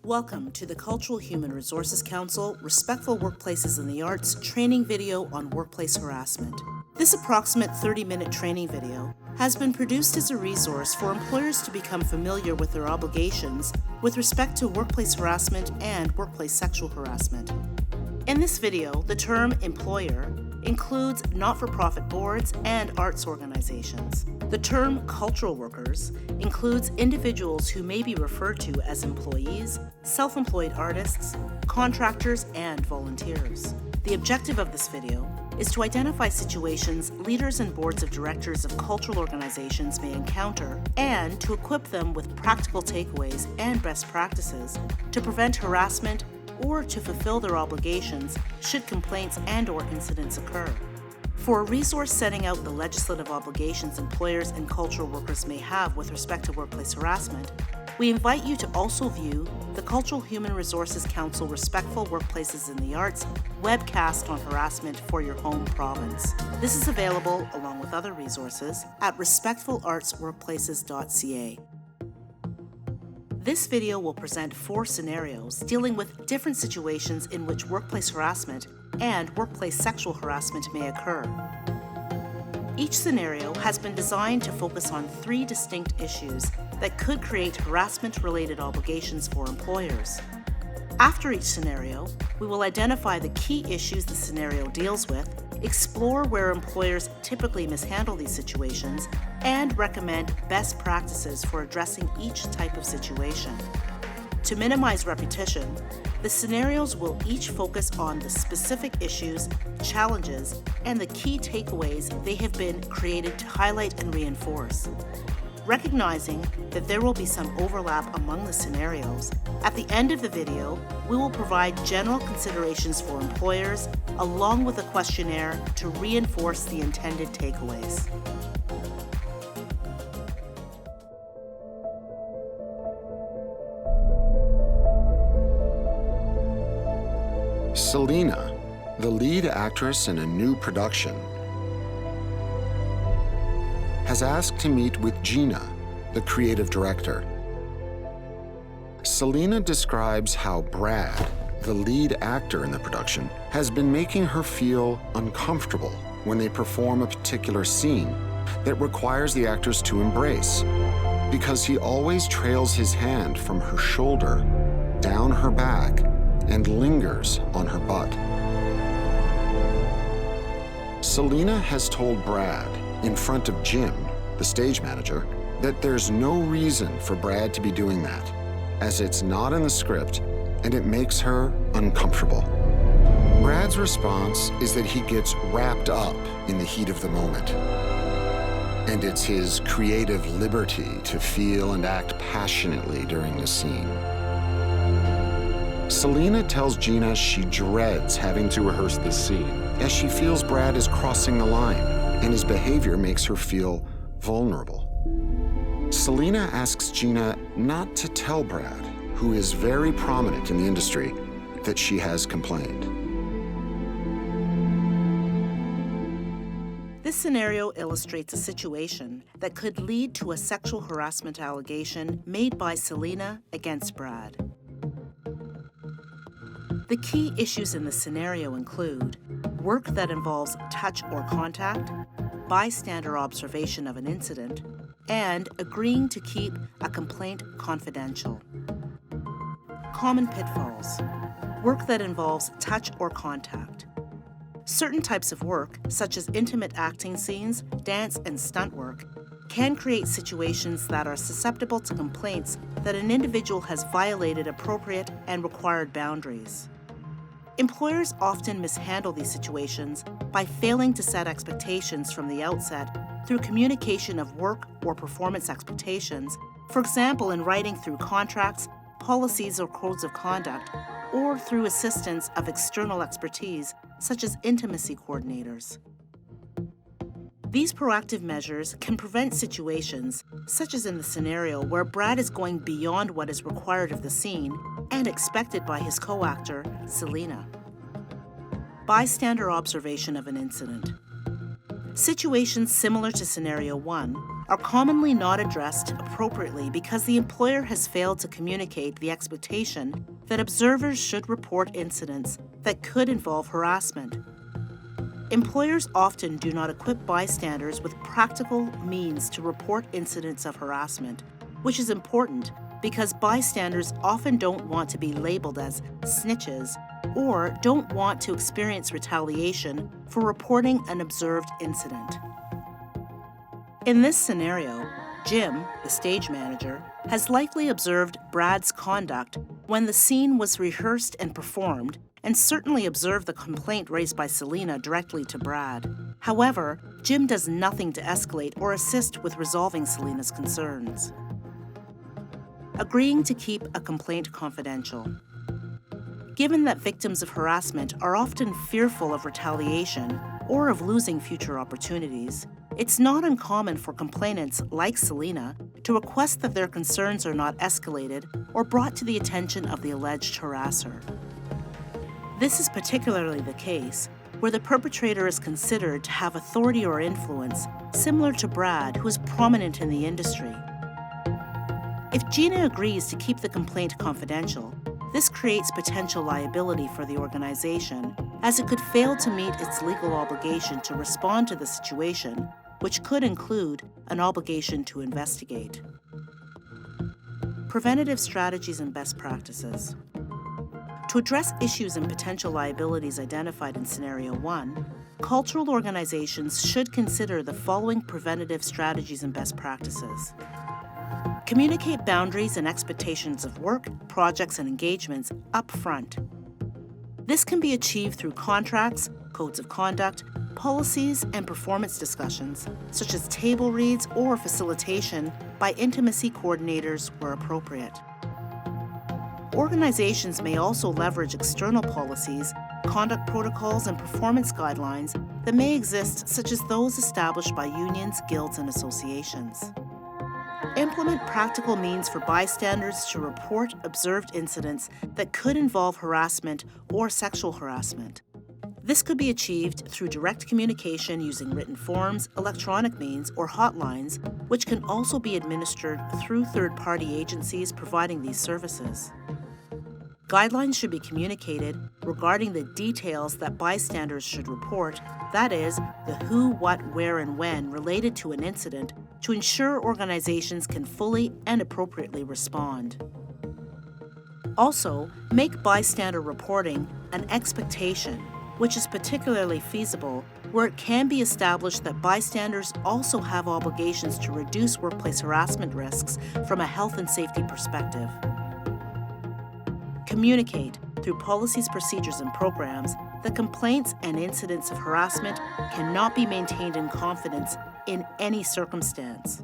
Welcome to the Cultural Human Resources Council Respectful Workplaces in the Arts training video on workplace harassment. This approximate 30-minute training video has been produced as a resource for employers to become familiar with their obligations with respect to workplace harassment and workplace sexual harassment. In this video, the term employer includes not-for-profit boards and arts organizations. The term cultural workers includes individuals who may be referred to as employees, self-employed artists, contractors, and volunteers. The objective of this video is to identify situations leaders and boards of directors of cultural organizations may encounter and to equip them with practical takeaways and best practices to prevent harassment or to fulfill their obligations should complaints and/or incidents occur. For a resource setting out the legislative obligations employers and cultural workers may have with respect to workplace harassment, we invite you to also view the Cultural Human Resources Council Respectful Workplaces in the Arts webcast on harassment for your home province. This is available, along with other resources, at respectfulartsworkplaces.ca. This video will present 4 scenarios dealing with different situations in which workplace harassment and workplace sexual harassment may occur. Each scenario has been designed to focus on 3 distinct issues that could create harassment-related obligations for employers. After each scenario, we will identify the key issues the scenario deals with, explore where employers typically mishandle these situations, and recommend best practices for addressing each type of situation. To minimize repetition, the scenarios will each focus on the specific issues, challenges, and the key takeaways they have been created to highlight and reinforce. Recognizing that there will be some overlap among the scenarios, at the end of the video, we will provide general considerations for employers along with a questionnaire to reinforce the intended takeaways. Selena, the lead actress in a new production, has asked to meet with Gina, the creative director. Selena describes how Brad, the lead actor in the production, has been making her feel uncomfortable when they perform a particular scene that requires the actors to embrace, because he always trails his hand from her shoulder down her back and lingers on her butt. Selena has told Brad, in front of Jim, the stage manager, that there's no reason for Brad to be doing that, as it's not in the script and it makes her uncomfortable. Brad's response is that he gets wrapped up in the heat of the moment, and it's his creative liberty to feel and act passionately during the scene. Selena tells Gina she dreads having to rehearse this scene, as she feels Brad is crossing the line, and his behavior makes her feel vulnerable. Selena asks Gina not to tell Brad, who is very prominent in the industry, that she has complained. This scenario illustrates a situation that could lead to a sexual harassment allegation made by Selena against Brad. The key issues in the scenario include work that involves touch or contact, bystander observation of an incident, and agreeing to keep a complaint confidential. Common pitfalls. Work that involves touch or contact. Certain types of work, such as intimate acting scenes, dance, and stunt work, can create situations that are susceptible to complaints that an individual has violated appropriate and required boundaries. Employers often mishandle these situations by failing to set expectations from the outset through communication of work or performance expectations, for example in writing through contracts, policies, or codes of conduct, or through assistance of external expertise such as intimacy coordinators. These proactive measures can prevent situations, such as in the scenario where Brad is going beyond what is required of the scene and expected by his co-actor, Selena. Bystander observation of an incident. Situations similar to Scenario 1 are commonly not addressed appropriately because the employer has failed to communicate the expectation that observers should report incidents that could involve harassment. Employers often do not equip bystanders with practical means to report incidents of harassment, which is important because bystanders often don't want to be labeled as snitches or don't want to experience retaliation for reporting an observed incident. In this scenario, Jim, the stage manager, has likely observed Brad's conduct when the scene was rehearsed and performed, and certainly observed the complaint raised by Selena directly to Brad. However, Jim does nothing to escalate or assist with resolving Selena's concerns. Agreeing to keep a complaint confidential. Given that victims of harassment are often fearful of retaliation or of losing future opportunities, it's not uncommon for complainants like Selena to request that their concerns are not escalated or brought to the attention of the alleged harasser. This is particularly the case where the perpetrator is considered to have authority or influence, similar to Brad, who is prominent in the industry. If Gina agrees to keep the complaint confidential, this creates potential liability for the organization, as it could fail to meet its legal obligation to respond to the situation, which could include an obligation to investigate. Preventative strategies and best practices. To address issues and potential liabilities identified in Scenario 1, cultural organizations should consider the following preventative strategies and best practices. Communicate boundaries and expectations of work, projects, and engagements up front. This can be achieved through contracts, codes of conduct, policies, and performance discussions, such as table reads or facilitation by intimacy coordinators where appropriate. Organizations may also leverage external policies, conduct protocols, and performance guidelines that may exist, such as those established by unions, guilds, and associations. Implement practical means for bystanders to report observed incidents that could involve harassment or sexual harassment. This could be achieved through direct communication using written forms, electronic means, or hotlines, which can also be administered through third-party agencies providing these services. Guidelines should be communicated regarding the details that bystanders should report, that is, the who, what, where, and when related to an incident, to ensure organizations can fully and appropriately respond. Also, make bystander reporting an expectation, which is particularly feasible where it can be established that bystanders also have obligations to reduce workplace harassment risks from a health and safety perspective. Communicate through policies, procedures, and programs that complaints and incidents of harassment cannot be maintained in confidence in any circumstance.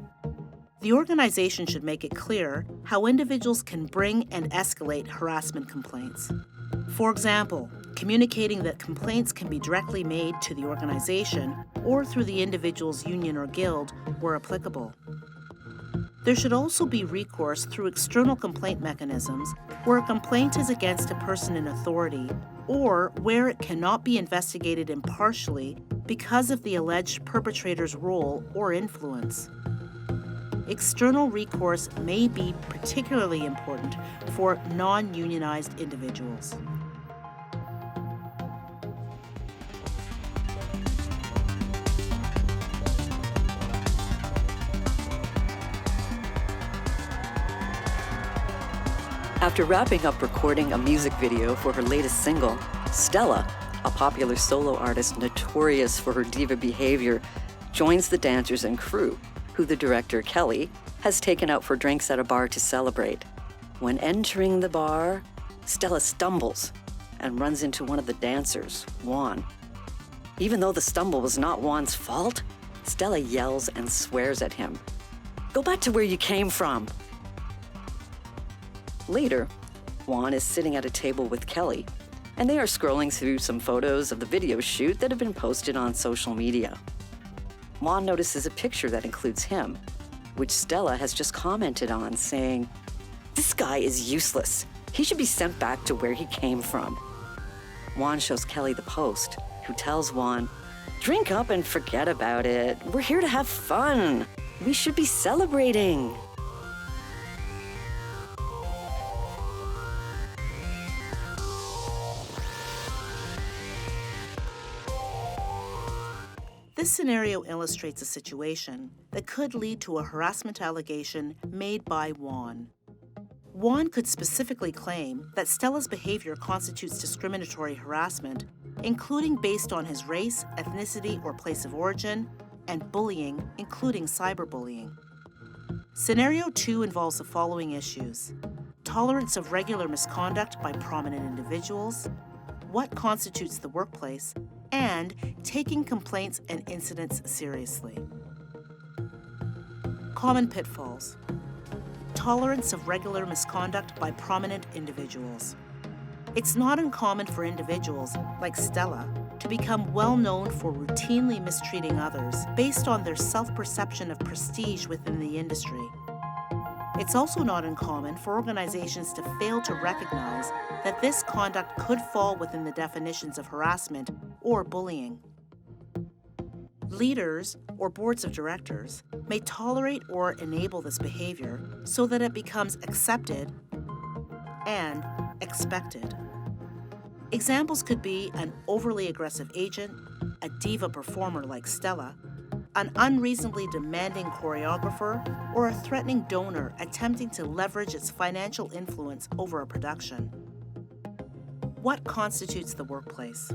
The organization should make it clear how individuals can bring and escalate harassment complaints. For example, communicating that complaints can be directly made to the organization or through the individual's union or guild where applicable. There should also be recourse through external complaint mechanisms where a complaint is against a person in authority or where it cannot be investigated impartially because of the alleged perpetrator's role or influence. External recourse may be particularly important for non-unionized individuals. After wrapping up recording a music video for her latest single, Stella, a popular solo artist notorious for her diva behavior, joins the dancers and crew, who the director, Kelly, has taken out for drinks at a bar to celebrate. When entering the bar, Stella stumbles and runs into one of the dancers, Juan. Even though the stumble was not Juan's fault, Stella yells and swears at him. "Go back to where you came from." Later, Juan is sitting at a table with Kelly, and they are scrolling through some photos of the video shoot that have been posted on social media. Juan notices a picture that includes him, which Stella has just commented on, saying, "This guy is useless. He should be sent back to where he came from." Juan shows Kelly the post, who tells Juan, drink up and forget about it. We're here to have fun. We should be celebrating. This scenario illustrates a situation that could lead to a harassment allegation made by Juan. Juan could specifically claim that Stella's behavior constitutes discriminatory harassment, including based on his race, ethnicity, or place of origin, and bullying, including cyberbullying. Scenario 2 involves the following issues: tolerance of regular misconduct by prominent individuals, what constitutes the workplace, and taking complaints and incidents seriously. Common pitfalls: tolerance of regular misconduct by prominent individuals. It's not uncommon for individuals, like Stella, to become well known for routinely mistreating others based on their self-perception of prestige within the industry. It's also not uncommon for organizations to fail to recognize that this conduct could fall within the definitions of harassment or bullying. Leaders or boards of directors may tolerate or enable this behavior so that it becomes accepted and expected. Examples could be an overly aggressive agent, a diva performer like Stella, an unreasonably demanding choreographer, or a threatening donor attempting to leverage its financial influence over a production. What constitutes the workplace?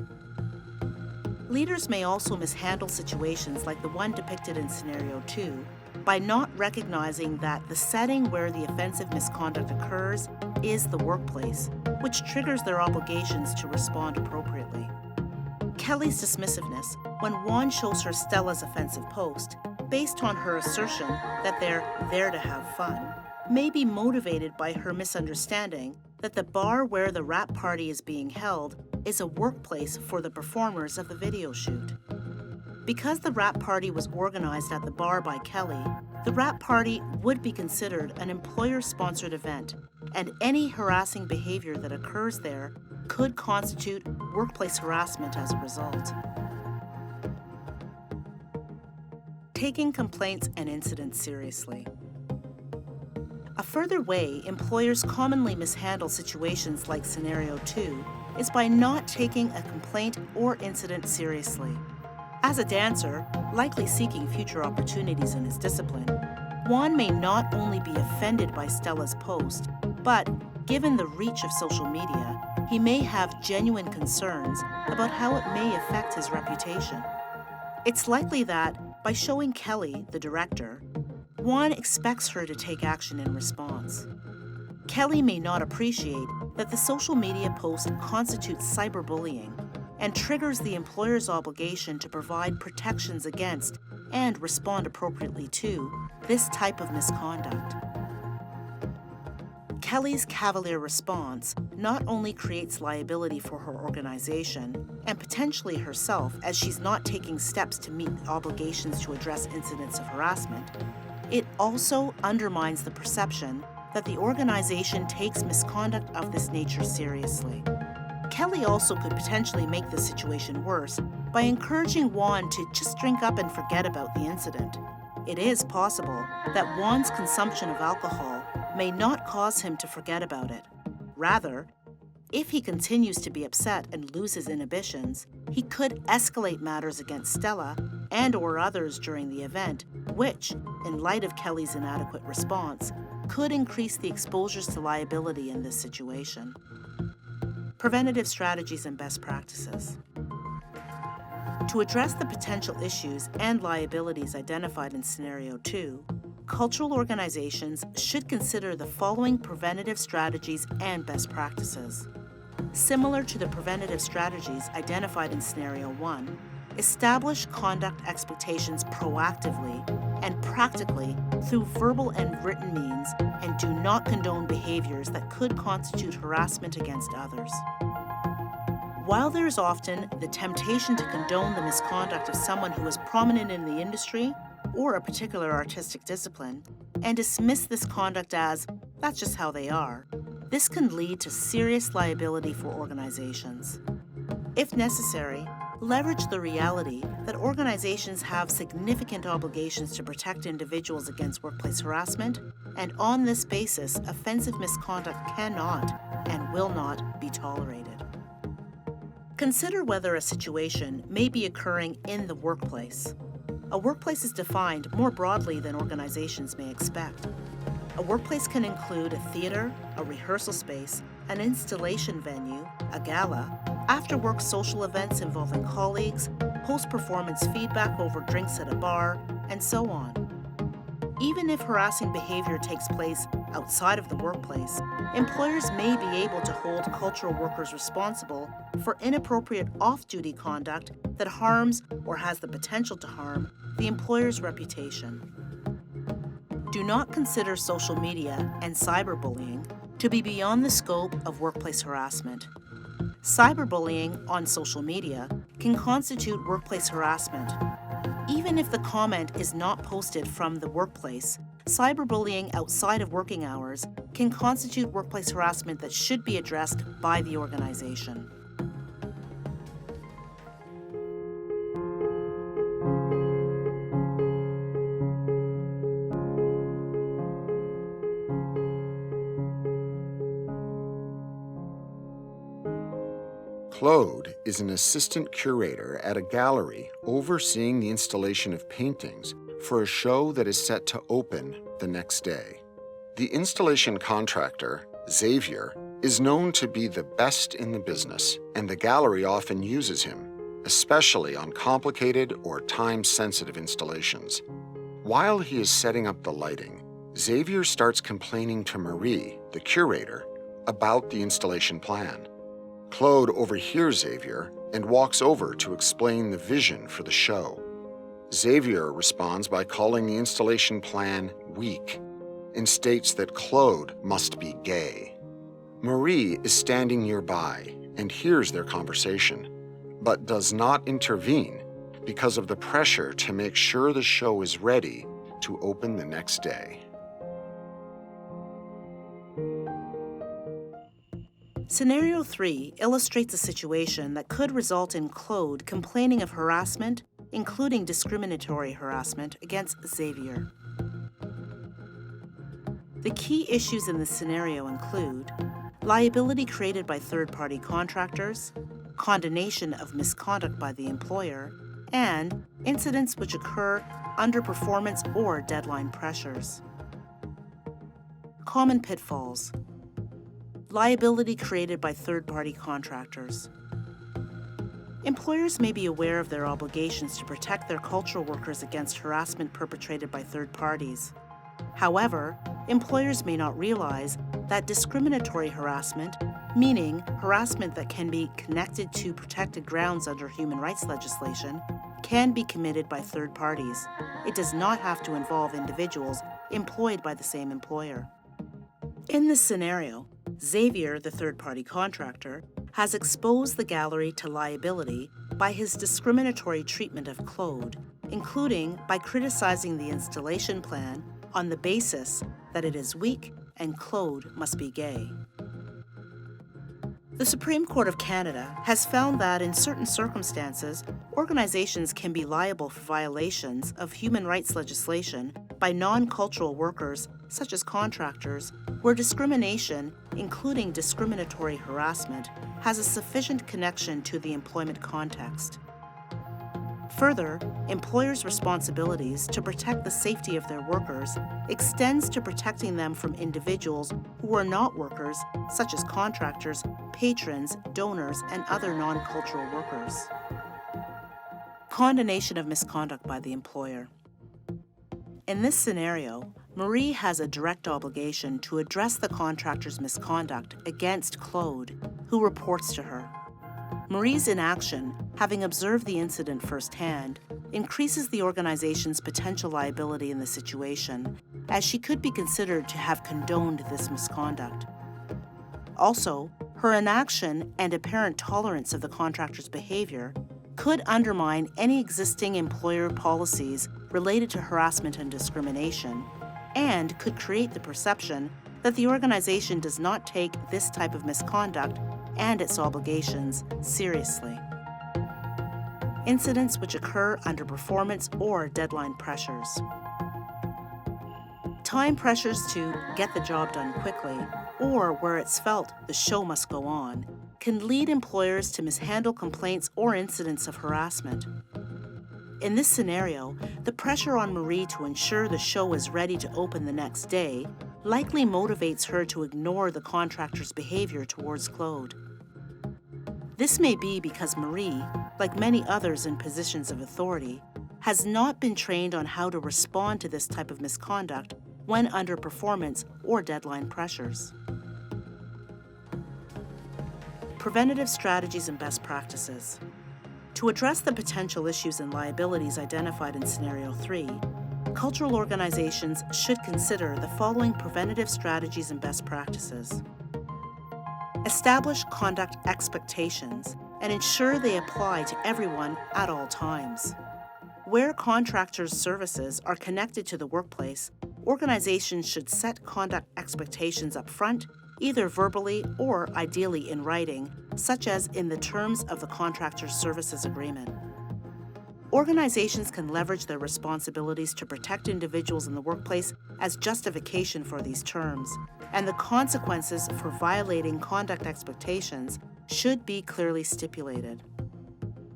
Leaders may also mishandle situations like the one depicted in Scenario 2 by not recognizing that the setting where the offensive misconduct occurs is the workplace, which triggers their obligations to respond appropriately. Kelly's dismissiveness when Juan shows her Stella's offensive post, based on her assertion that they're there to have fun, may be motivated by her misunderstanding that the bar where the rap party is being held is a workplace for the performers of the video shoot. Because the rap party was organized at the bar by Kelly, the rap party would be considered an employer-sponsored event, and any harassing behavior that occurs there could constitute workplace harassment as a result. Taking complaints and incidents seriously. A further way employers commonly mishandle situations like Scenario 2 is by not taking a complaint or incident seriously. As a dancer, likely seeking future opportunities in his discipline, Juan may not only be offended by Stella's post, but, given the reach of social media, he may have genuine concerns about how it may affect his reputation. It's likely that, by showing Kelly, the director, Juan expects her to take action in response. Kelly may not appreciate that the social media post constitutes cyberbullying and triggers the employer's obligation to provide protections against and respond appropriately to this type of misconduct. Kelly's cavalier response not only creates liability for her organization and potentially herself, as she's not taking steps to meet obligations to address incidents of harassment, it also undermines the perception that the organization takes misconduct of this nature seriously. Kelly also could potentially make the situation worse by encouraging Juan to just drink up and forget about the incident. It is possible that Juan's consumption of alcohol may not cause him to forget about it. Rather, if he continues to be upset and loses inhibitions, he could escalate matters against Stella and/or others during the event, which, in light of Kelly's inadequate response, could increase the exposures to liability in this situation. Preventative strategies and best practices. To address the potential issues and liabilities identified in Scenario 2, cultural organizations should consider the following preventative strategies and best practices. Similar to the preventative strategies identified in Scenario 1, establish conduct expectations proactively and practically through verbal and written means, and do not condone behaviors that could constitute harassment against others. While there is often the temptation to condone the misconduct of someone who is prominent in the industry or a particular artistic discipline, and dismiss this conduct as, that's just how they are, this can lead to serious liability for organizations. If necessary, leverage the reality that organizations have significant obligations to protect individuals against workplace harassment, and on this basis, offensive misconduct cannot and will not be tolerated. Consider whether a situation may be occurring in the workplace. A workplace is defined more broadly than organizations may expect. A workplace can include a theater, a rehearsal space, an installation venue, a gala, after-work social events involving colleagues, post-performance feedback over drinks at a bar, and so on. Even if harassing behavior takes place outside of the workplace, employers may be able to hold cultural workers responsible for inappropriate off-duty conduct that harms or has the potential to harm the employer's reputation. Do not consider social media and cyberbullying to be beyond the scope of workplace harassment. Cyberbullying on social media can constitute workplace harassment. Even if the comment is not posted from the workplace, cyberbullying outside of working hours can constitute workplace harassment that should be addressed by the organization. Claude is an assistant curator at a gallery overseeing the installation of paintings for a show that is set to open the next day. The installation contractor, Xavier, is known to be the best in the business, and the gallery often uses him, especially on complicated or time-sensitive installations. While he is setting up the lighting, Xavier starts complaining to Marie, the curator, about the installation plan. Claude overhears Xavier and walks over to explain the vision for the show. Xavier responds by calling the installation plan weak and states that Claude must be gay. Marie is standing nearby and hears their conversation, but does not intervene because of the pressure to make sure the show is ready to open the next day. Scenario 3 illustrates a situation that could result in Claude complaining of harassment, including discriminatory harassment, against Xavier. The key issues in this scenario include liability created by third-party contractors, condonation of misconduct by the employer, and incidents which occur under performance or deadline pressures. Common pitfalls. Liability created by third-party contractors. Employers may be aware of their obligations to protect their cultural workers against harassment perpetrated by third parties. However, employers may not realize that discriminatory harassment, meaning harassment that can be connected to protected grounds under human rights legislation, can be committed by third parties. It does not have to involve individuals employed by the same employer. In this scenario, Xavier, the third-party contractor, has exposed the gallery to liability by his discriminatory treatment of Claude, including by criticizing the installation plan on the basis that it is weak and Claude must be gay. The Supreme Court of Canada has found that in certain circumstances, organizations can be liable for violations of human rights legislation by non-cultural workers, such as contractors, where discrimination, including discriminatory harassment, has a sufficient connection to the employment context. Further, employers' responsibilities to protect the safety of their workers extends to protecting them from individuals who are not workers, such as contractors, patrons, donors, and other non-cultural workers. Condonation of misconduct by the employer. In this scenario, Marie has a direct obligation to address the contractor's misconduct against Claude, who reports to her. Marie's inaction, having observed the incident firsthand, increases the organization's potential liability in the situation, as she could be considered to have condoned this misconduct. Also, her inaction and apparent tolerance of the contractor's behavior could undermine any existing employer policies related to harassment and discrimination, and could create the perception that the organization does not take this type of misconduct and its obligations seriously. incidents which occur under performance or deadline pressures. Time pressures to get the job done quickly, or where it's felt the show must go on, can lead employers to mishandle complaints or incidents of harassment. In this scenario, the pressure on Marie to ensure the show is ready to open the next day likely motivates her to ignore the contractor's behavior towards Claude. This may be because Marie, like many others in positions of authority, has not been trained on how to respond to this type of misconduct when under performance or deadline pressures. Preventative strategies and best practices. To address the potential issues and liabilities identified in Scenario 3, cultural organizations should consider the following preventative strategies and best practices. Establish conduct expectations and ensure they apply to everyone at all times. Where contractors' services are connected to the workplace, organizations should set conduct expectations up front, either verbally or ideally in writing, such as in the terms of the contractor's services agreement. Organizations can leverage their responsibilities to protect individuals in the workplace as justification for these terms, and the consequences for violating conduct expectations should be clearly stipulated.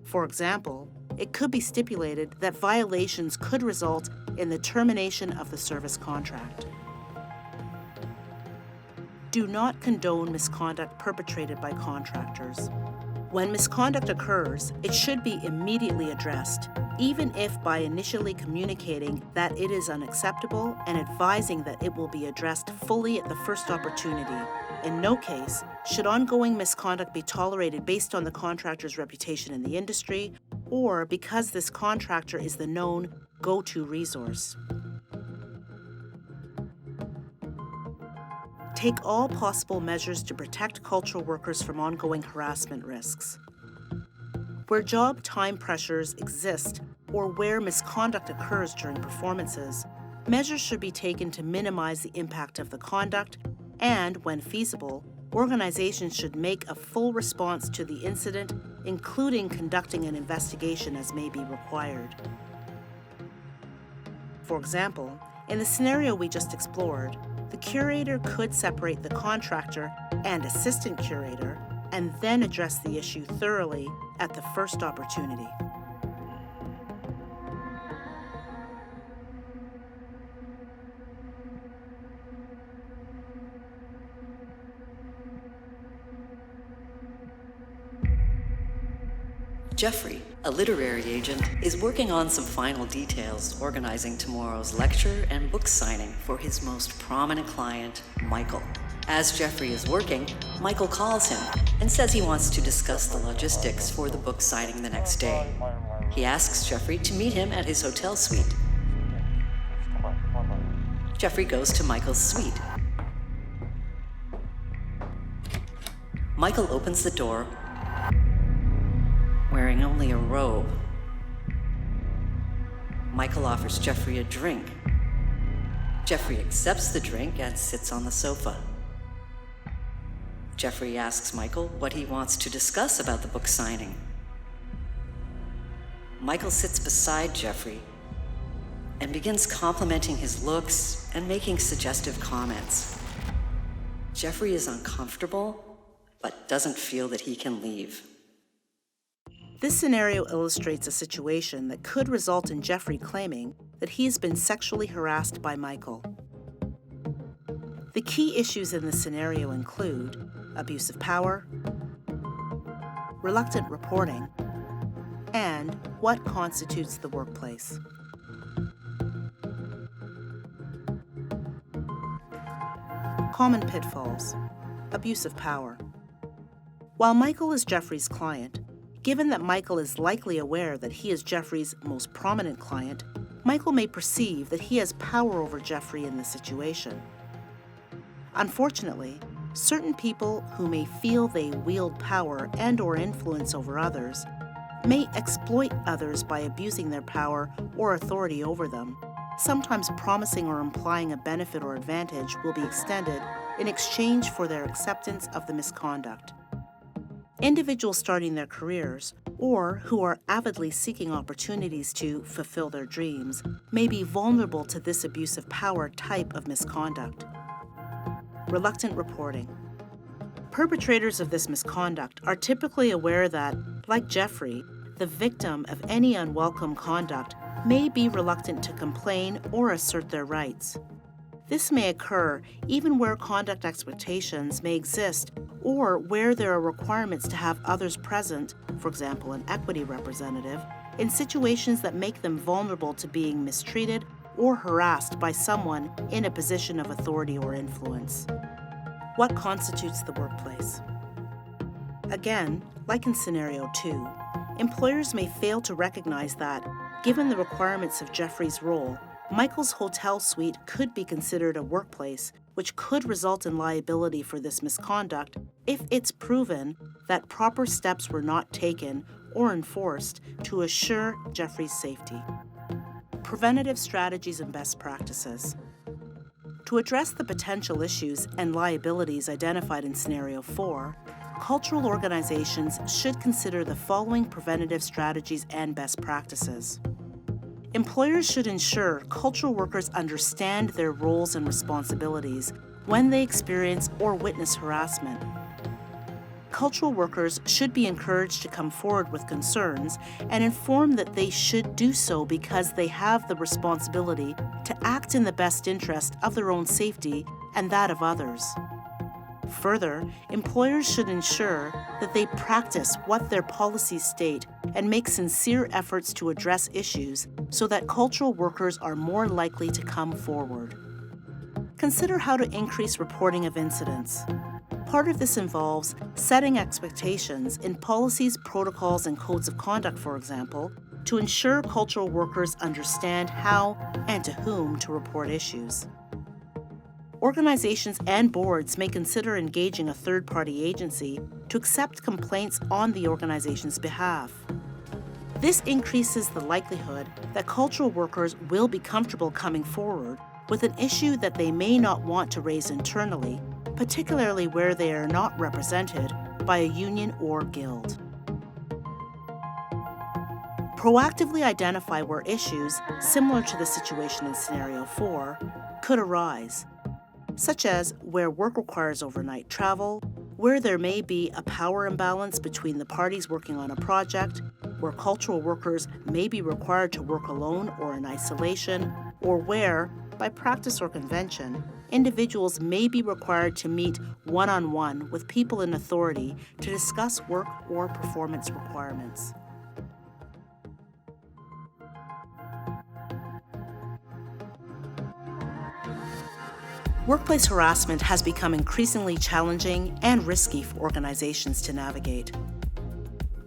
For example, it could be stipulated that violations could result in the termination of the service contract. Do not condone misconduct perpetrated by contractors. When misconduct occurs, it should be immediately addressed, even if by initially communicating that it is unacceptable and advising that it will be addressed fully at the first opportunity. In no case should ongoing misconduct be tolerated based on the contractor's reputation in the industry or because this contractor is the known go-to resource. Take all possible measures to protect cultural workers from ongoing harassment risks. Where job time pressures exist or where misconduct occurs during performances, measures should be taken to minimize the impact of the conduct, and, when feasible, organizations should make a full response to the incident, including conducting an investigation as may be required. For example, in the scenario we just explored, the curator could separate the contractor and assistant curator and then address the issue thoroughly at the first opportunity. Jeffrey, a literary agent, is working on some final details, organizing tomorrow's lecture and book signing for his most prominent client, Michael. As Jeffrey is working, Michael calls him and says he wants to discuss the logistics for the book signing the next day. He asks Jeffrey to meet him at his hotel suite. Jeffrey goes to Michael's suite. Michael opens the door, wearing only a robe. Michael offers Jeffrey a drink. Jeffrey accepts the drink and sits on the sofa. Jeffrey asks Michael what he wants to discuss about the book signing. Michael sits beside Jeffrey and begins complimenting his looks and making suggestive comments. Jeffrey is uncomfortable, but doesn't feel that he can leave. This scenario illustrates a situation that could result in Jeffrey claiming that he has been sexually harassed by Michael. The key issues in this scenario include abuse of power, reluctant reporting, and what constitutes the workplace. Common pitfalls. Abuse of power. While Michael is Jeffrey's client, given that Michael is likely aware that he is Jeffrey's most prominent client, Michael may perceive that he has power over Jeffrey in this situation. Unfortunately, certain people who may feel they wield power and/or influence over others may exploit others by abusing their power or authority over them, sometimes promising or implying a benefit or advantage will be extended in exchange for their acceptance of the misconduct. Individuals starting their careers or who are avidly seeking opportunities to fulfill their dreams may be vulnerable to this abuse of power type of misconduct. Reluctant reporting. Perpetrators of this misconduct are typically aware that, like Jeffrey, the victim of any unwelcome conduct may be reluctant to complain or assert their rights. This may occur even where conduct expectations may exist or where there are requirements to have others present, for example, an equity representative, in situations that make them vulnerable to being mistreated or harassed by someone in a position of authority or influence. What constitutes the workplace? Again, like in scenario 2, employers may fail to recognize that, given the requirements of Jeffrey's role, Michael's hotel suite could be considered a workplace, which could result in liability for this misconduct if it's proven that proper steps were not taken or enforced to assure Jeffrey's safety. Preventative strategies and best practices. To address the potential issues and liabilities identified in Scenario 4, cultural organizations should consider the following preventative strategies and best practices. Employers should ensure cultural workers understand their roles and responsibilities when they experience or witness harassment. Cultural workers should be encouraged to come forward with concerns and informed that they should do so because they have the responsibility to act in the best interest of their own safety and that of others. Further, employers should ensure that they practice what their policies state and make sincere efforts to address issues so that cultural workers are more likely to come forward. Consider how to increase reporting of incidents. Part of this involves setting expectations in policies, protocols, and codes of conduct, for example, to ensure cultural workers understand how and to whom to report issues. Organizations and boards may consider engaging a third-party agency to accept complaints on the organization's behalf. This increases the likelihood that cultural workers will be comfortable coming forward with an issue that they may not want to raise internally, particularly where they are not represented by a union or guild. Proactively identify where issues, similar to the situation in Scenario 4, could arise, such as where work requires overnight travel, where there may be a power imbalance between the parties working on a project, where cultural workers may be required to work alone or in isolation, or where, by practice or convention, individuals may be required to meet one-on-one with people in authority to discuss work or performance requirements. Workplace harassment has become increasingly challenging and risky for organizations to navigate.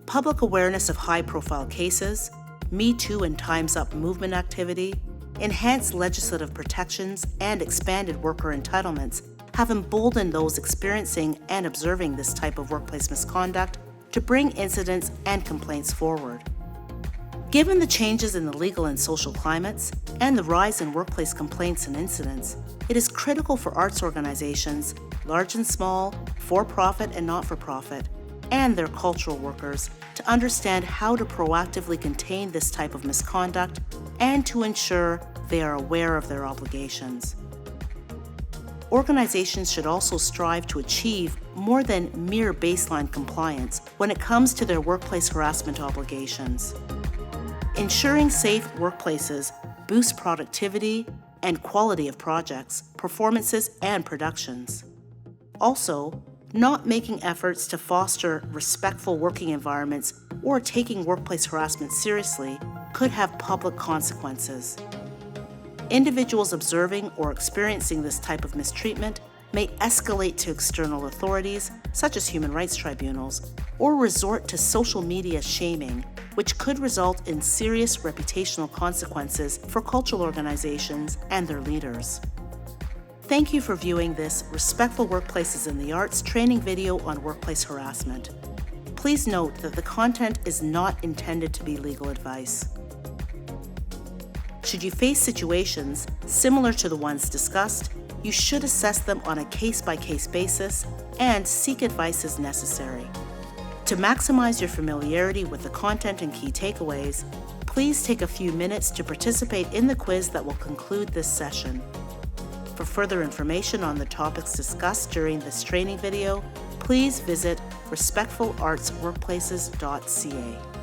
Public awareness of high-profile cases, Me Too and Time's Up movement activity, enhanced legislative protections, and expanded worker entitlements have emboldened those experiencing and observing this type of workplace misconduct to bring incidents and complaints forward. Given the changes in the legal and social climates and the rise in workplace complaints and incidents, it is critical for arts organizations, large and small, for-profit and not-for-profit, and their cultural workers to understand how to proactively contain this type of misconduct and to ensure they are aware of their obligations. Organizations should also strive to achieve more than mere baseline compliance when it comes to their workplace harassment obligations. Ensuring safe workplaces boosts productivity and quality of projects, performances, and productions. Also, not making efforts to foster respectful working environments or taking workplace harassment seriously could have public consequences. Individuals observing or experiencing this type of mistreatment may escalate to external authorities, such as human rights tribunals, or resort to social media shaming, which could result in serious reputational consequences for cultural organizations and their leaders. Thank you for viewing this Respectful Workplaces in the Arts training video on workplace harassment. Please note that the content is not intended to be legal advice. Should you face situations similar to the ones discussed, you should assess them on a case-by-case basis and seek advice as necessary. To maximize your familiarity with the content and key takeaways, please take a few minutes to participate in the quiz that will conclude this session. For further information on the topics discussed during this training video, please visit respectfulartsworkplaces.ca.